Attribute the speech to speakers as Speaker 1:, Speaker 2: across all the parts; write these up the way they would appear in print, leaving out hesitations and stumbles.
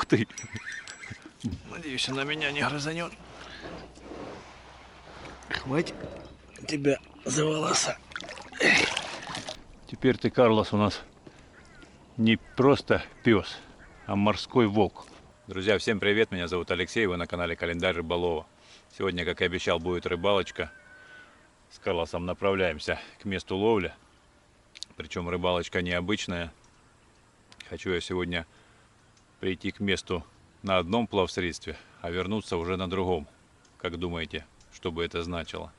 Speaker 1: Ух ты! Надеюсь, она меня не грызанет. Хватит тебя за волоса. Теперь ты, Карлос, у нас не просто пес, а морской волк. Друзья, всем привет, меня зовут Алексей, вы на канале Календарь Рыболова. Сегодня, как и обещал, будет рыбалочка. С Карлосом направляемся к месту ловли. Причем рыбалочка необычная. Хочу я сегодня прийти к месту на одном плавсредстве, а вернуться уже на другом. Как думаете, что бы это значило?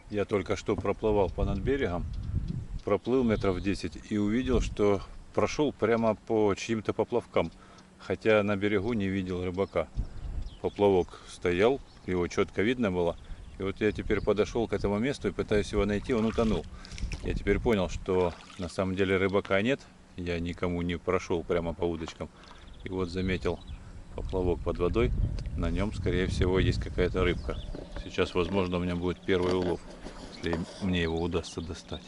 Speaker 1: Я только что проплывал понад берегом, проплыл метров 10 и увидел, что прошел прямо по чьим-то поплавкам, хотя на берегу не видел рыбака. Поплавок стоял, его четко видно было. И вот я теперь подошел к этому месту и пытаюсь его найти, он утонул. Я теперь понял, что на самом деле рыбака нет, я никому не прошел прямо по удочкам. И вот заметил поплавок под водой, на нем, скорее всего, есть какая-то рыбка. Сейчас, возможно, у меня будет первый улов, если мне его удастся достать.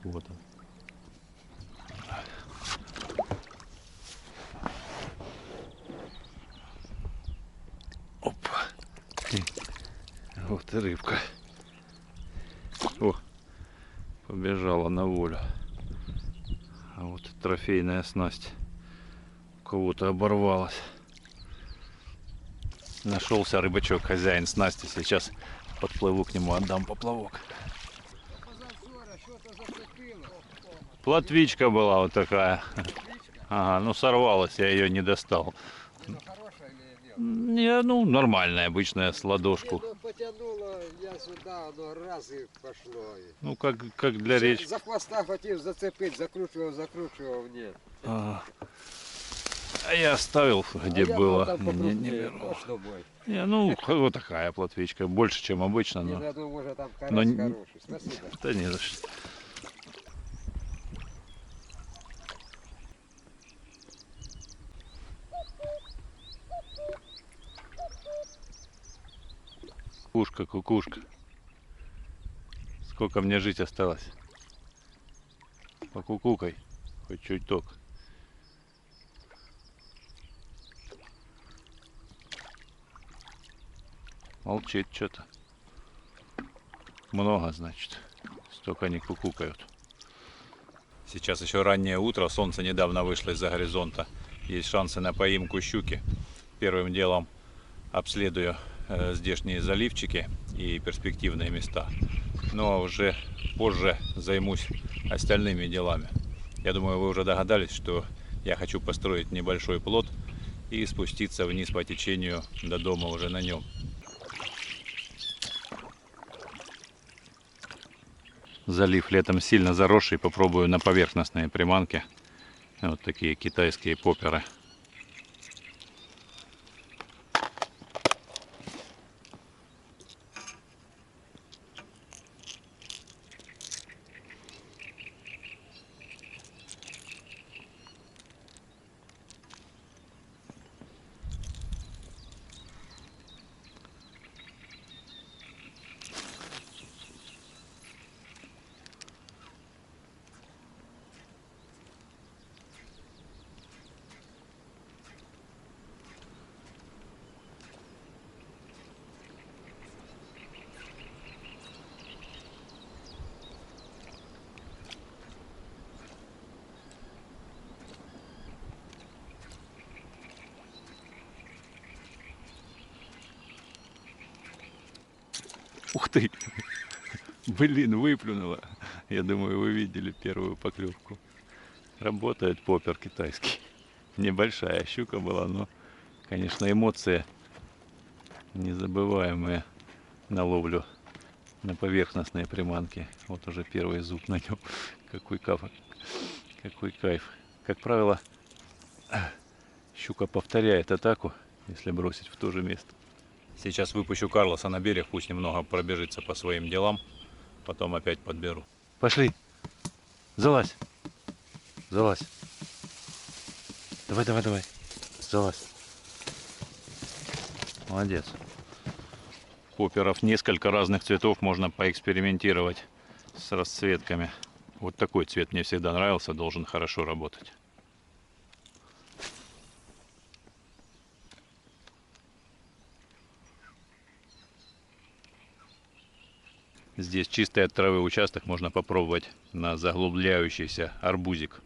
Speaker 1: Вот он. Опа. Вот и рыбка. О, побежала на волю. А вот трофейная снасть у кого-то оборвалась. Нашелся рыбачок, хозяин снасти. Сейчас подплыву к нему, отдам поплавок. Плотвичка была вот такая. Ага, ну сорвалась, я ее не достал. Не, ну нормальная, обычная, с ладошку.
Speaker 2: Потянуло я сюда, оно раз и пошло.
Speaker 1: Ну как для речки.
Speaker 2: За хвоста хотел зацепить, закручивал, нет.
Speaker 1: А я оставил, где было. Не беру. Не, ну вот такая плотвичка, больше, чем обычно, но.
Speaker 2: Я думаю, может там
Speaker 1: Но...
Speaker 2: карась хороший. Спасибо.
Speaker 1: Да не за что. Кукушка, кукушка. Сколько мне жить осталось? Покукукай, хоть чуток. Молчит что-то. Много, значит. Столько они кукукают. Сейчас еще раннее утро, солнце недавно вышло из-за горизонта. Есть шансы на поимку щуки. Первым делом обследую здешние заливчики и перспективные места. Ну а уже позже займусь остальными делами. Я думаю, вы уже догадались, что я хочу построить небольшой плот и спуститься вниз по течению до дома уже на нем. Залив летом сильно заросший, попробую на поверхностные приманки. Вот такие китайские поперы. Ух ты! Блин, выплюнула. Я думаю, вы видели первую поклевку. Работает поппер китайский. Небольшая щука была, но, конечно, эмоции незабываемые на ловлю на поверхностные приманки. Вот уже первый зуб на нем. Какой кайф. Какой кайф. Как правило, щука повторяет атаку, если бросить в то же место. Сейчас выпущу Карлоса на берег, пусть немного пробежится по своим делам. Потом опять подберу. Пошли. Залазь. Залазь. Давай, давай, давай. Залазь. Молодец. Поперов несколько разных цветов, можно поэкспериментировать с расцветками. Вот такой цвет мне всегда нравился, должен хорошо работать. Здесь чистый от травы участок, можно попробовать на заглубляющийся арбузик.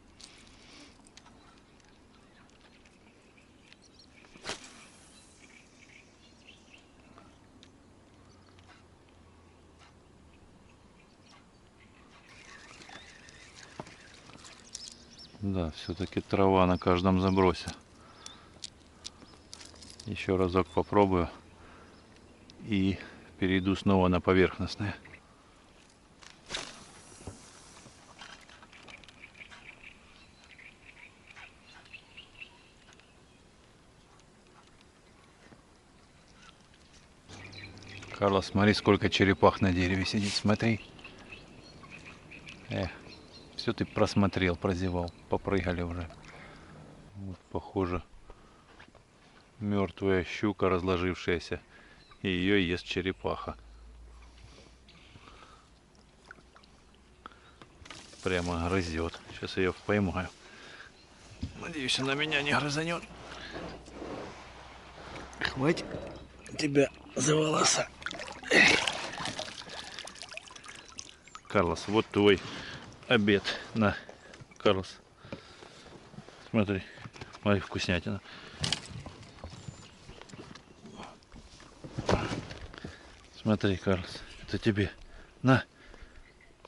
Speaker 1: Да, все-таки трава на каждом забросе. Еще разок попробую и перейду снова на поверхностное. Карлос, смотри, сколько черепах на дереве сидит, смотри. Все ты просмотрел, прозевал, попрыгали уже. Вот, похоже, мертвая щука, разложившаяся, и ее ест черепаха. Прямо грызет. Сейчас ее поймаю. Надеюсь, она меня не грызанет. Хватит тебя за волоса. Карлос, вот твой обед. На, Карлос. Смотри, смотри, вкуснятина. Смотри, Карлос, это тебе. На.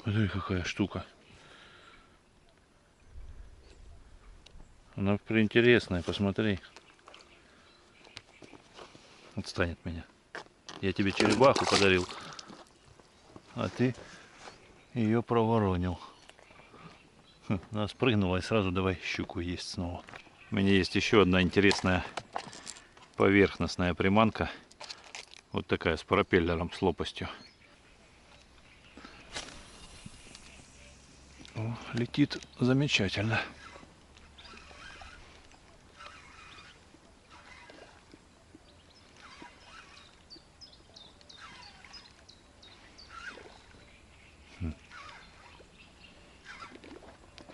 Speaker 1: Смотри, какая штука. Она приинтересная, посмотри. Отстань от меня. Я тебе черепаху подарил, а ты ее проворонил. Она спрыгнула и сразу давай щуку есть снова. У меня есть еще одна интересная поверхностная приманка. Вот такая с пропеллером, с лопастью. О, летит замечательно.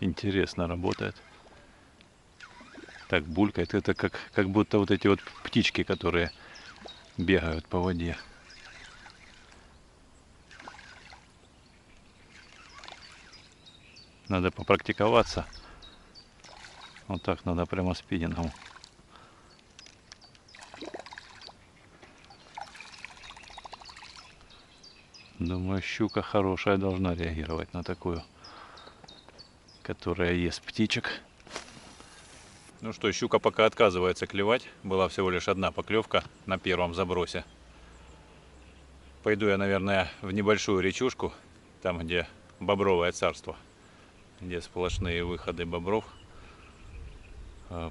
Speaker 1: Интересно работает. Так булькает. Это как будто вот эти вот птички, которые бегают по воде. Надо попрактиковаться. Вот так надо прямо спиннингом. Думаю, щука хорошая должна реагировать на такую, которая ест птичек. Ну что, щука пока отказывается клевать. Была всего лишь одна поклевка на первом забросе. Пойду я, наверное, в небольшую речушку, там, где бобровое царство, где сплошные выходы бобров.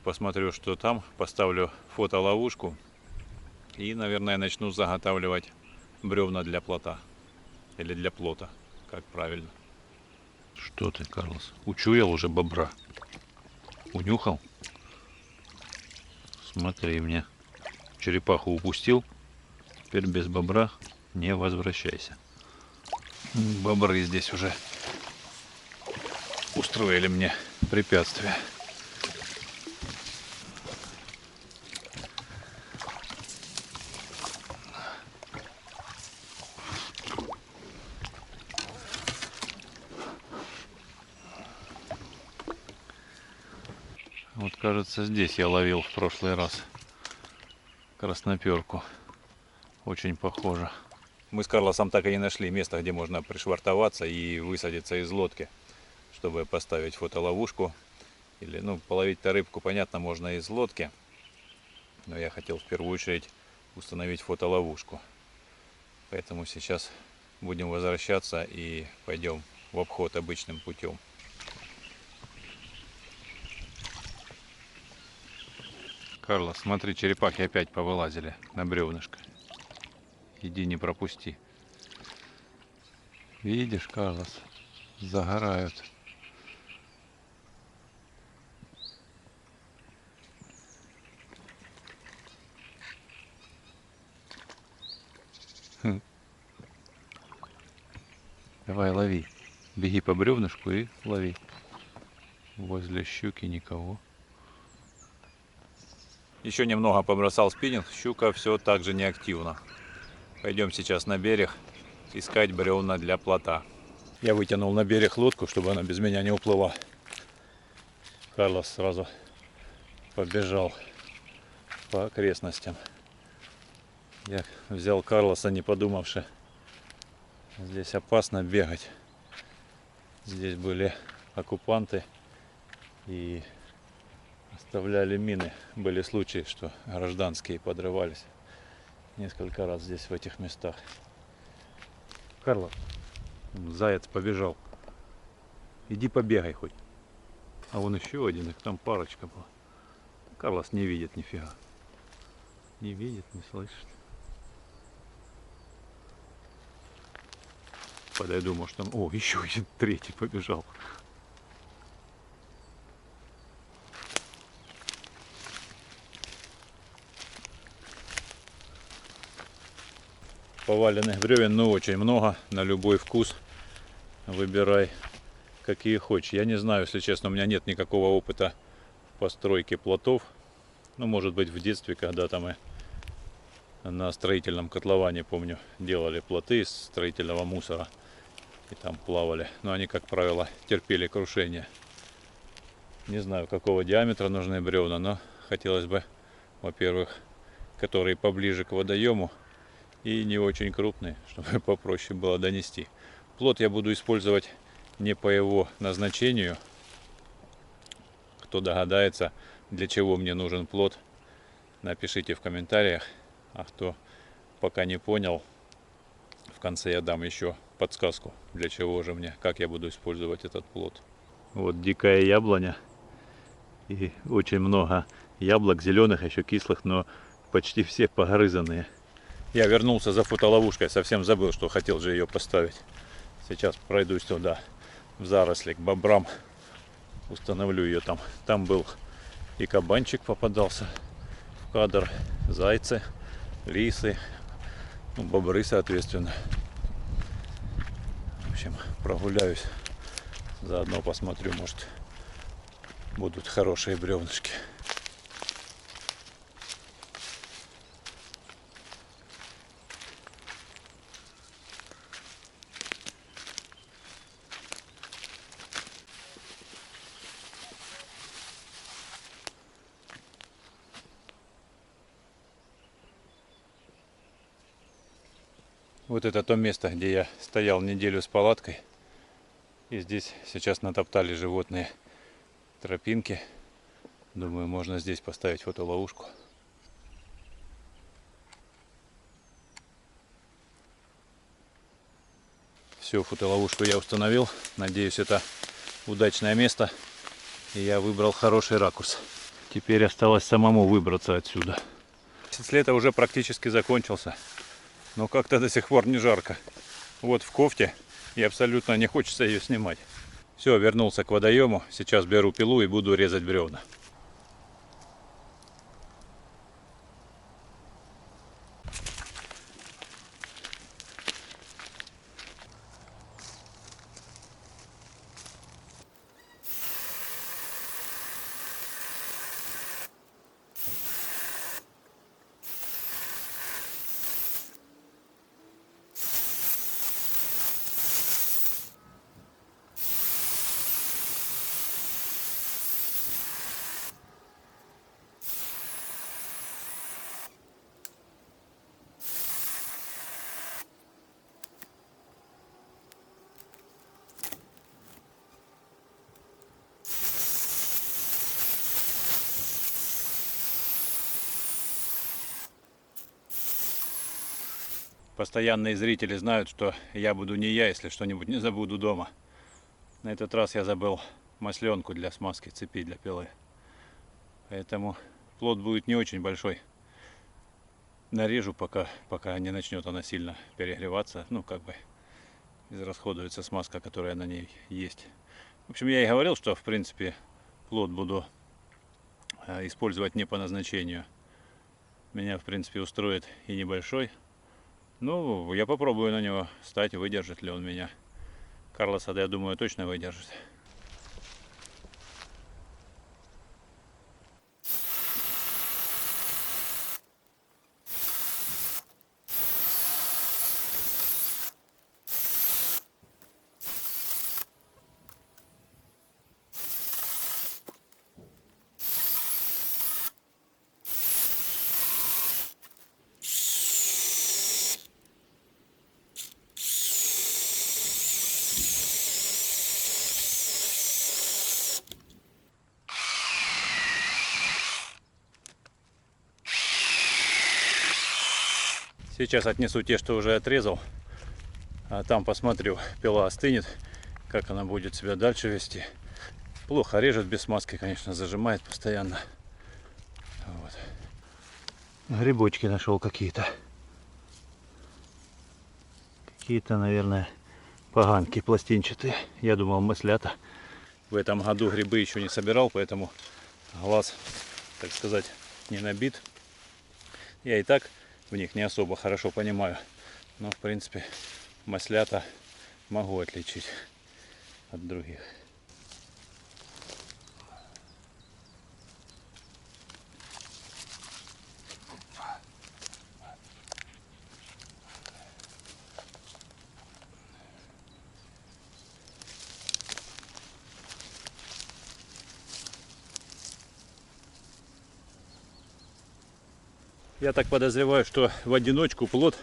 Speaker 1: Посмотрю, что там, поставлю фотоловушку и, наверное, начну заготавливать бревна для плота. Или для плота, как правильно. Что ты, Карлос, учуял уже бобра? Унюхал? Смотри мне. Черепаху упустил. Теперь без бобра не возвращайся. Бобры здесь уже устроили мне препятствия. Вот, кажется, здесь я ловил в прошлый раз красноперку. Очень похоже. Мы с Карлосом так и не нашли места, где можно пришвартоваться и высадиться из лодки, чтобы поставить фотоловушку. Или, ну, половить-то рыбку, понятно, можно из лодки. Но я хотел в первую очередь установить фотоловушку. Поэтому сейчас будем возвращаться и пойдем в обход обычным путем. Карлос, смотри, черепахи опять повылазили на бревнышко. Иди, не пропусти. Видишь, Карлос, загорают. Давай, лови. Беги по бревнышку и лови. Возле щуки никого. Еще немного побросал спиннинг. Щука все так же неактивна. Пойдем сейчас на берег искать бревна для плота. Я вытянул на берег лодку, чтобы она без меня не уплыла. Карлос сразу побежал по окрестностям. Я взял Карлоса, не подумавши. Здесь опасно бегать. Здесь были оккупанты и оставляли мины. Были случаи, что гражданские подрывались несколько раз здесь, в этих местах. Карлос, заяц побежал. Иди побегай хоть. А вон еще один, их там парочка была. Карлос не видит нифига. Не видит, не слышит. Подойду, может там... О, еще один, третий побежал. Поваленных бревен, ну, очень много, на любой вкус. Выбирай, какие хочешь. Я не знаю, если честно, у меня нет никакого опыта постройки плотов. Ну, может быть, в детстве, когда-то мы на строительном котловане, помню, делали плоты из строительного мусора. И там плавали. Но они, как правило, терпели крушение. Не знаю, какого диаметра нужны бревна, но хотелось бы, во-первых, которые поближе к водоему и не очень крупные, чтобы попроще было донести. Плот я буду использовать не по его назначению. Кто догадается, для чего мне нужен плот, напишите в комментариях. А кто пока не понял, в конце я дам еще подсказку, для чего же мне, как я буду использовать этот плот. Вот дикая яблоня. И очень много яблок зеленых, еще кислых, но почти все погрызанные. Я вернулся за фотоловушкой, совсем забыл, что хотел же ее поставить. Сейчас пройдусь туда, в заросли, к бобрам. Установлю ее там. Там был и кабанчик попадался в кадр, зайцы, лисы, ну, бобры, соответственно. В общем, прогуляюсь, заодно посмотрю, может, будут хорошие бревнышки. Вот это то место, где я стоял неделю с палаткой. И здесь сейчас натоптали животные тропинки. Думаю, можно здесь поставить фотоловушку. Все, фотоловушку я установил. Надеюсь, это удачное место. И я выбрал хороший ракурс. Теперь осталось самому выбраться отсюда. Месяц лета уже практически закончился. Но как-то до сих пор не жарко. Вот в кофте. И абсолютно не хочется ее снимать. Все, вернулся к водоему. Сейчас беру пилу и буду резать бревна. Постоянные зрители знают, что я буду не я, если что-нибудь не забуду дома. На этот раз я забыл масленку для смазки цепи для пилы. Поэтому плот будет не очень большой. нарежу, пока не начнет она сильно перегреваться. Ну, как бы израсходуется смазка, которая на ней есть. В общем, я и говорил, что в принципе плод буду использовать не по назначению. Меня в принципе устроит и небольшой. Ну, я попробую на него стать, выдержит ли он меня. Карлоса, да, я думаю, точно выдержит. Сейчас отнесу те, что уже отрезал. А там посмотрю, пила остынет, как она будет себя дальше вести. Плохо режет без смазки, конечно, зажимает постоянно. Вот. Грибочки нашел какие-то. Какие-то, наверное, поганки пластинчатые. Я думал, маслята. В этом году грибы еще не собирал, поэтому глаз, так сказать, не набит. Я и так в них не особо хорошо понимаю. Но, в принципе, маслята могу отличить от других. Я так подозреваю, что в одиночку плод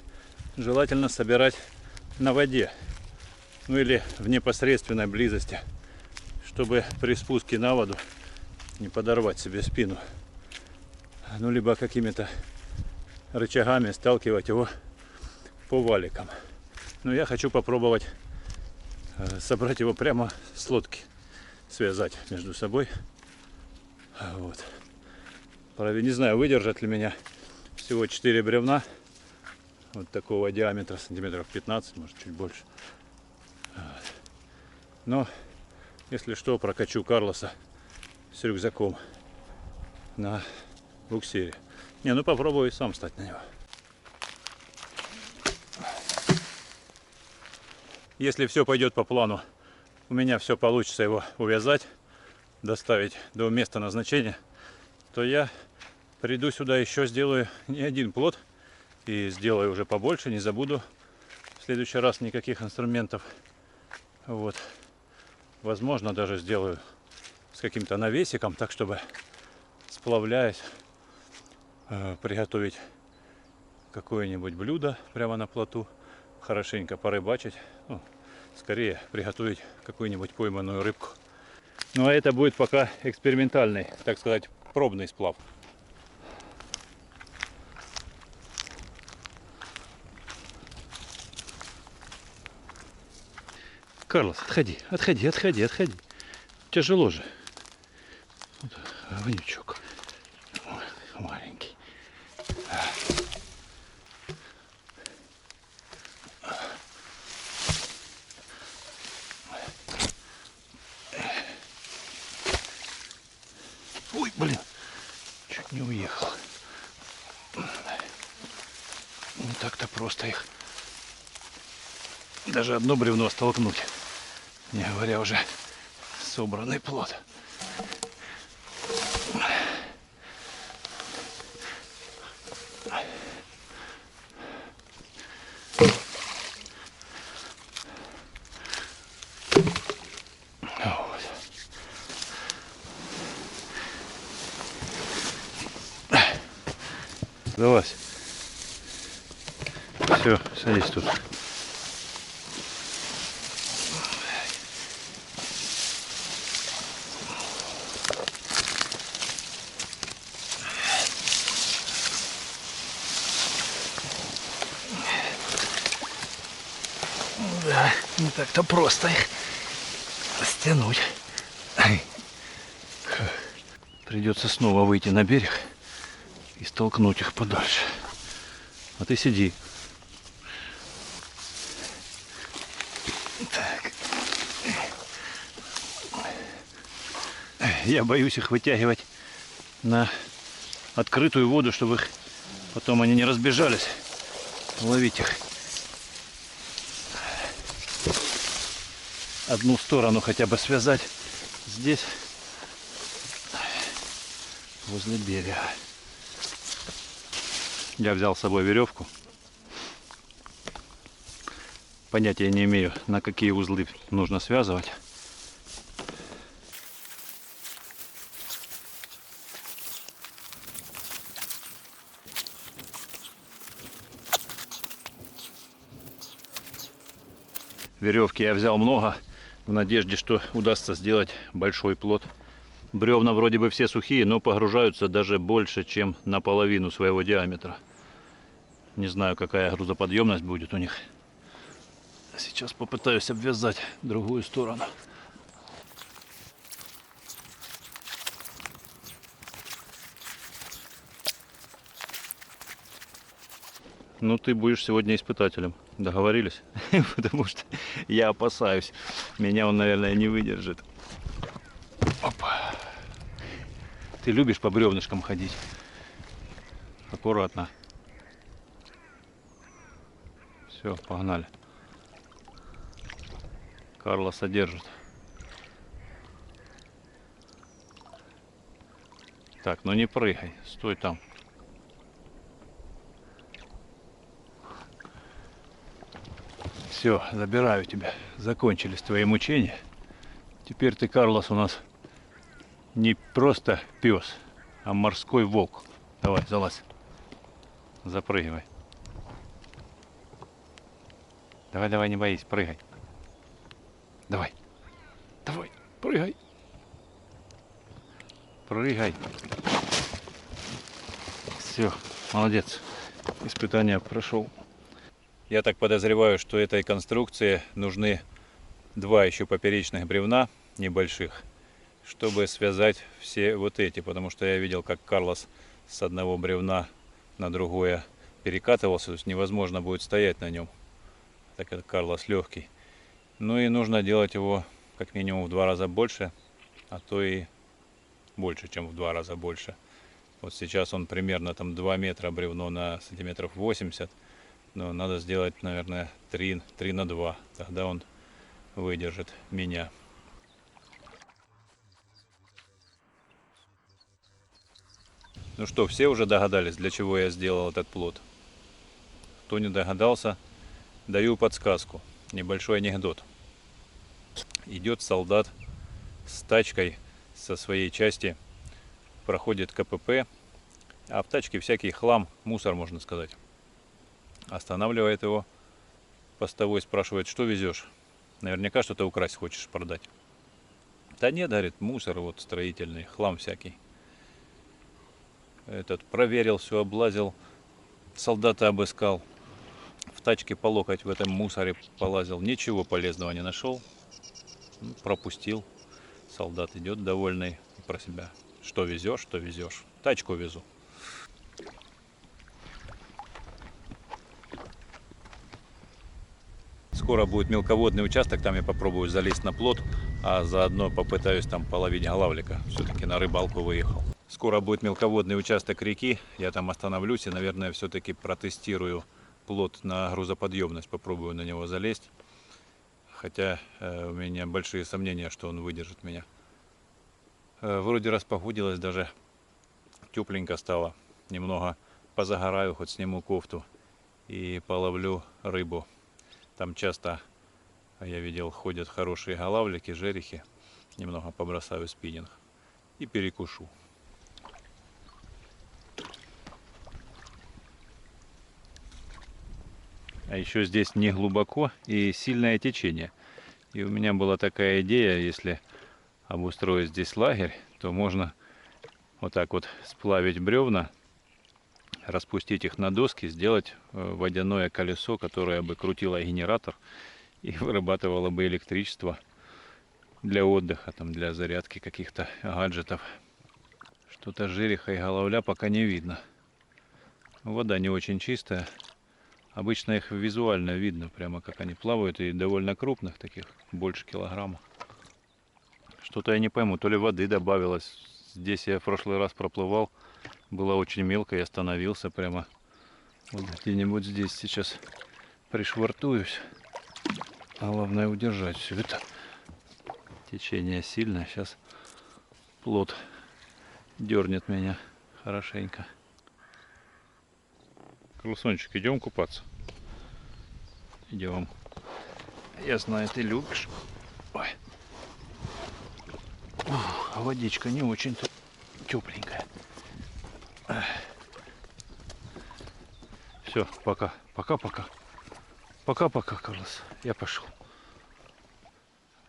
Speaker 1: желательно собирать на воде. Ну или в непосредственной близости, чтобы при спуске на воду не подорвать себе спину. Ну либо какими-то рычагами сталкивать его по валикам. Но я хочу попробовать собрать его прямо с лодки. Связать между собой. Вот. Правда, не знаю, выдержат ли меня. Всего 4 бревна, вот такого диаметра, сантиметров 15, может чуть больше. Но, если что, прокачу Карлоса с рюкзаком на буксире. Не, ну попробую и сам встать на него. Если все пойдет по плану, у меня все получится его увязать, доставить до места назначения, то я приду сюда, еще сделаю не один плод и сделаю уже побольше, не забуду в следующий раз никаких инструментов. Вот. Возможно, даже сделаю с каким-то навесиком, так чтобы, сплавляясь, приготовить какое-нибудь блюдо прямо на плоту, хорошенько порыбачить, ну, скорее приготовить какую-нибудь пойманную рыбку. Ну а это будет пока экспериментальный, так сказать, пробный сплав. Карлос, отходи, отходи, отходи, отходи. Тяжело же. Вот, вонючок. Маленький. Ой, блин, чуть не уехал. Не так-то просто их. Даже одно бревно столкнуть. Не говоря уже собранный плод. Залазь. Все, садись тут. Да, не так-то просто их стянуть. Придется снова выйти на берег и столкнуть их подальше. А ты сиди. Так. Я боюсь их вытягивать на открытую воду, чтобы их потом они не разбежались. Ловить их. Одну сторону хотя бы связать здесь, возле берега. Я взял с собой веревку. Понятия не имею, на какие узлы нужно связывать. Веревки я взял много, в надежде, что удастся сделать большой плот. Бревна вроде бы все сухие, но погружаются даже больше, чем наполовину своего диаметра. Не знаю, какая грузоподъемность будет у них. Сейчас попытаюсь обвязать другую сторону. Ну, ты будешь сегодня испытателем. Договорились? Потому что я опасаюсь. Меня он, наверное, не выдержит. Опа. Ты любишь по бревнышкам ходить? Аккуратно. Все, погнали. Карлос содержит. Так, ну не прыгай. Стой там. Все, забираю тебя. Закончились твои мучения. Теперь ты, Карлос, у нас не просто пес, а морской волк. Давай, залазь. Запрыгивай. Давай, давай, не боись, прыгай. Давай. Давай, прыгай. Прыгай. Все, молодец. Испытание прошел. Я так подозреваю, что этой конструкции нужны два еще поперечных бревна небольших, чтобы связать все вот эти, потому что я видел, как Карлос с одного бревна на другое перекатывался, то есть невозможно будет стоять на нем, так как Карлос легкий. Ну и нужно делать его как минимум в 2 раза больше, а то и больше, чем в 2 раза больше. Вот сейчас он примерно там 2 метра бревно на сантиметров 80, но надо сделать, наверное, 3 на 2, тогда он выдержит меня. Ну что, все уже догадались, для чего я сделал этот плот? Кто не догадался, даю подсказку. Небольшой анекдот. Идет солдат с тачкой со своей части, проходит КПП, а в тачке всякий хлам, мусор, можно сказать. Останавливает его постовой, спрашивает, что везешь? Наверняка что-то украсть хочешь, продать. Да нет, говорит, мусор вот строительный, хлам всякий. Этот проверил, все облазил, солдата обыскал, в тачке по локоть в этом мусоре полазил, ничего полезного не нашел, пропустил. Солдат идет довольный про себя. Что везешь, что везешь? Тачку везу. Скоро будет мелководный участок, там я попробую залезть на плот, а заодно попытаюсь там половить голавлика. Все-таки на рыбалку выехал. Скоро будет мелководный участок реки, я там остановлюсь и, наверное, все-таки протестирую плот на грузоподъемность, попробую на него залезть. Хотя у меня большие сомнения, что он выдержит меня. Вроде распогодилось, даже тепленько стало. Немного позагораю, хоть сниму кофту и половлю рыбу. Там часто, я видел, ходят хорошие голавлики, жерехи. Немного побросаю спиннинг и перекушу. А еще здесь не глубоко и сильное течение. И у меня была такая идея, если обустроить здесь лагерь, то можно вот так вот сплавить бревна, распустить их на доски, сделать водяное колесо, которое бы крутило генератор и вырабатывало бы электричество для отдыха, там, для зарядки каких-то гаджетов. Что-то жереха и головля пока не видно. Вода не очень чистая. Обычно их визуально видно, прямо как они плавают, и довольно крупных таких, больше килограмма. Что-то я не пойму, то ли воды добавилось. Здесь я в прошлый раз проплывал, было очень мелко, я остановился прямо. Вот где-нибудь здесь сейчас пришвартуюсь. А главное удержать все это. Течение сильное, сейчас плот дернет меня хорошенько. Крылсончик, идем купаться? Идем. Я знаю, ты любишь. Ой. А водичка не очень-то тепленькая. Все, пока. Пока-пока. Пока-пока, Карлос. Я пошел.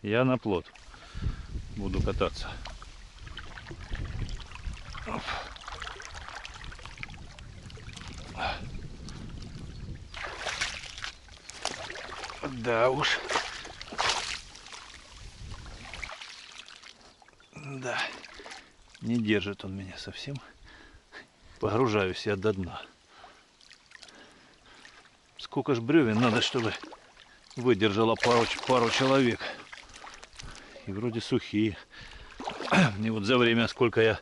Speaker 1: Я на плот. Буду кататься. Оп. Да уж. Да. Не держит он меня совсем. Погружаюсь я до дна. Сколько ж бревен надо, чтобы выдержало пару человек. И вроде сухие. И вот за время, сколько я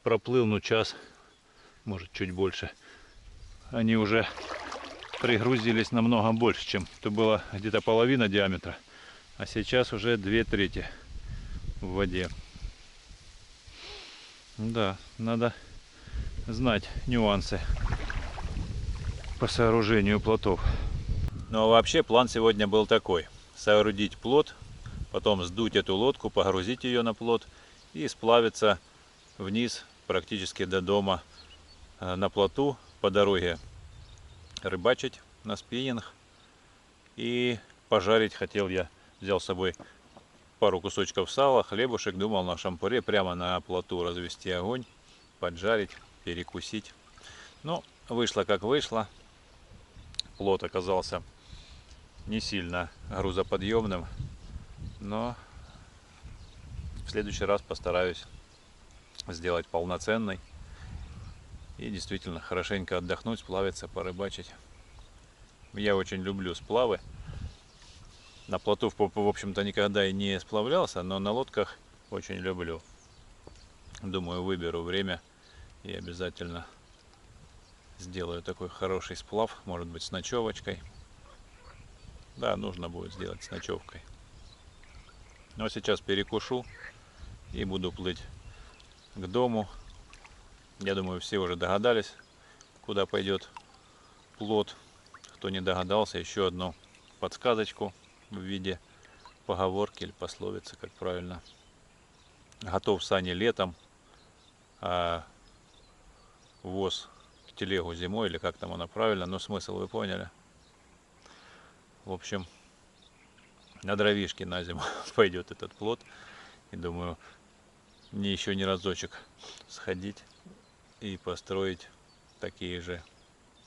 Speaker 1: проплыл, ну час, может чуть больше, они уже пригрузились намного больше, чем это было где-то половина диаметра. А сейчас уже 2/3 в воде. Да, надо знать нюансы по сооружению плотов. Ну а вообще план сегодня был такой: соорудить плот, потом сдуть эту лодку, погрузить ее на плот и сплавиться вниз практически до дома на плоту, по дороге рыбачить на спиннинг и пожарить хотел я. Взял с собой пару кусочков сала, хлебушек, думал на шампуре прямо на плоту развести огонь, поджарить, перекусить. Но вышло как вышло. Плот оказался не сильно грузоподъемным, но в следующий раз постараюсь сделать полноценный и действительно хорошенько отдохнуть, сплавиться, порыбачить. Я очень люблю сплавы. На плоту, в общем-то, никогда и не сплавлялся, но на лодках очень люблю. Думаю, выберу время и обязательно сделаю такой хороший сплав, может быть, с ночевочкой. Да, нужно будет сделать с ночевкой. Но сейчас перекушу и буду плыть к дому. Я думаю, все уже догадались, куда пойдет плот. Кто не догадался, еще одну подсказочку в виде поговорки или пословицы, как правильно. Готов сани летом, а воз в телегу зимой, или как там оно правильно, но смысл вы поняли. В общем, на дровишке на зиму пойдет этот плот. И думаю, мне еще не разочек сходить и построить такие же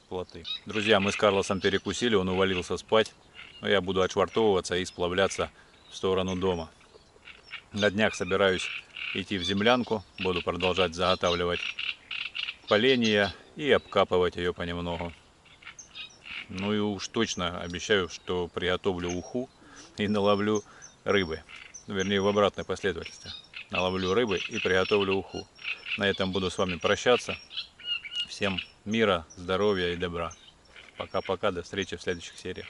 Speaker 1: плоты. Друзья, мы с Карлосом перекусили, он увалился спать. Но я буду отшвартовываться и сплавляться в сторону дома. На днях собираюсь идти в землянку, буду продолжать заготавливать поленья и обкапывать ее понемногу. Ну и уж точно обещаю, что приготовлю уху и наловлю рыбы. Вернее, в обратной последовательности. Наловлю рыбы и приготовлю уху. На этом буду с вами прощаться. Всем мира, здоровья и добра. Пока-пока, до встречи в следующих сериях.